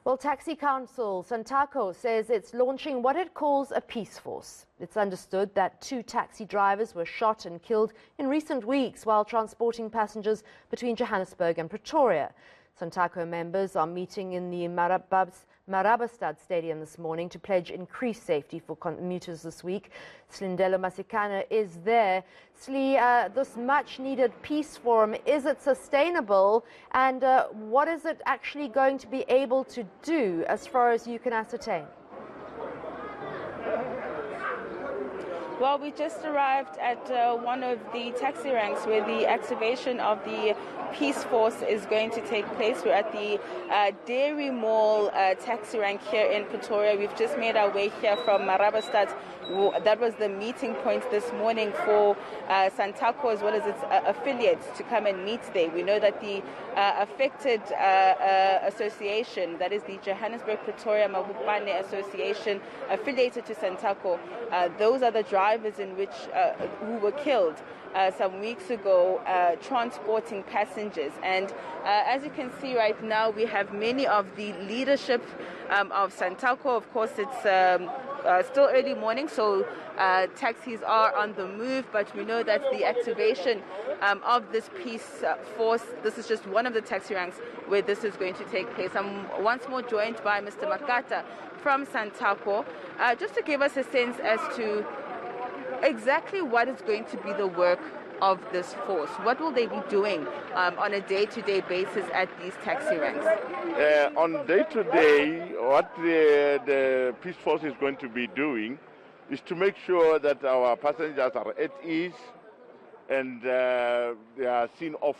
Well, Taxi Council Santaco says it's launching what it calls a peace force. It's understood that 2 taxi drivers were shot and killed in recent weeks while transporting passengers between Johannesburg and Pretoria. Santaco members are meeting in the Marabastad Stadium this morning to pledge increased safety for commuters this week. Silindelo Masikane is there. Sli, this much-needed peace forum, is it sustainable? And what is it actually going to be able to do as far as you can ascertain? Well, we just arrived at one of the taxi ranks where the activation of the Peace Force is going to take place. We're at the Dairy Mall taxi rank here in Pretoria. We've just made our way here from Marabastad. That was the meeting point this morning for Santaco as well as its affiliates to come and meet there. We know that the affected association, that is the Johannesburg-Pretoria Mabopane Association, affiliated to Santaco, those are the drivers in which who were killed some weeks ago transporting passengers. And as you can see right now, we have many of the leadership of Santaco. Of course, it's still early morning, so taxis are on the move, but we know that the activation of this peace force, this is just one of the taxi ranks where this is going to take place. I'm once more joined by Mr. Makata from Santaco, just to give us a sense as to exactly what is going to be the work of this force. What will they be doing on a day-to-day basis at these taxi ranks? On day-to-day, what the Peace Force is going to be doing is to make sure that our passengers are at ease and they are seen off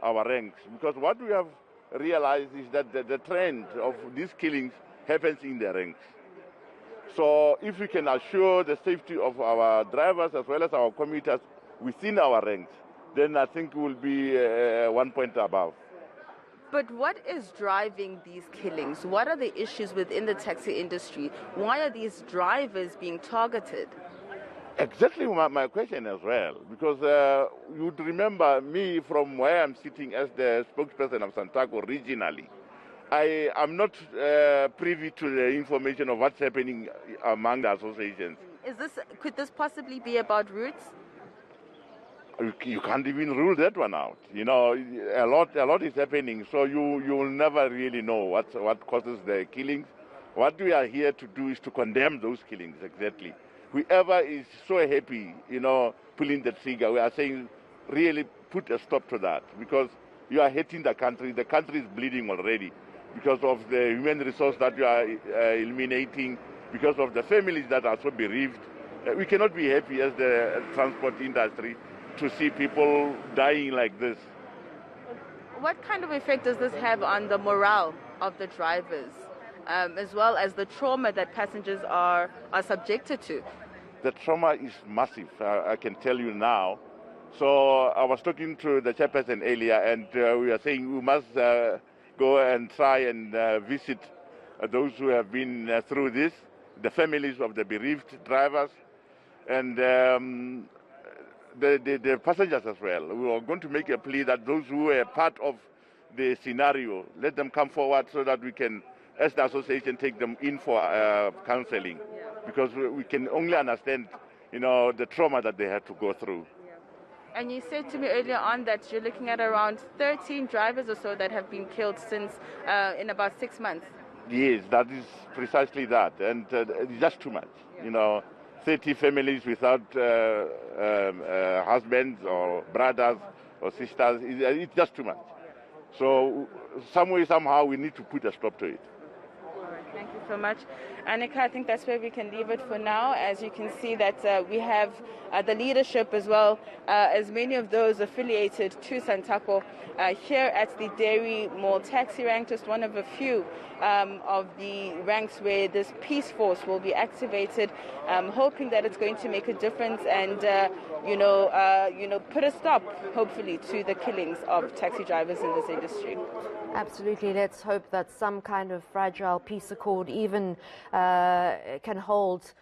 our ranks. Because what we have realized is that the trend of these killings happens in the ranks. So if we can assure the safety of our drivers as well as our commuters within our ranks, then I think we'll be 1 point above. But what is driving these killings? What are the issues within the taxi industry? Why are these drivers being targeted? Exactly my question as well, because you'd remember me from where I'm sitting as the spokesperson of Santaco regionally. I am not privy to the information of what's happening among the associations. Could this possibly be about routes? You can't even rule that one out. You know, a lot is happening, so you will never really know what causes the killings. What we are here to do is to condemn those killings, exactly. Whoever is so happy, pulling the trigger, we are saying, really put a stop to that, because you are hating the country. The country is bleeding already because of the human resource that you are eliminating, because of the families that are so bereaved. We cannot be happy as the transport industry to see people dying like this. What kind of effect does this have on the morale of the drivers, as well as the trauma that passengers are subjected to? The trauma is massive, I can tell you now. So I was talking to the chairperson earlier, and we are saying we must go and try and visit those who have been through this, the families of the bereaved drivers, and the passengers as well. We are going to make a plea that those who were part of the scenario, let them come forward so that we can, as the association, take them in for counseling. Yeah. Because we can only understand, the trauma that they had to go through. Yeah. And you said to me earlier on that you're looking at around 13 drivers or so that have been killed since in about 6 months. Yes, that is precisely that. And it's just too much, 30 families without husbands or brothers or sisters, it's just too much. So some way, somehow, we need to put a stop to it. All right, thank you so much. eNCA, I think that's where we can leave it for now. As you can see that we have the leadership as well as many of those affiliated to Santaco here at the Dairy Mall taxi rank, just one of a few of the ranks where this peace force will be activated, hoping that it's going to make a difference and put a stop, hopefully, to the killings of taxi drivers in this industry. Absolutely. Let's hope that some kind of fragile peace accord even can hold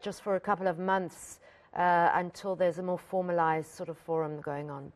just for a couple of months until there's a more formalized sort of forum going on.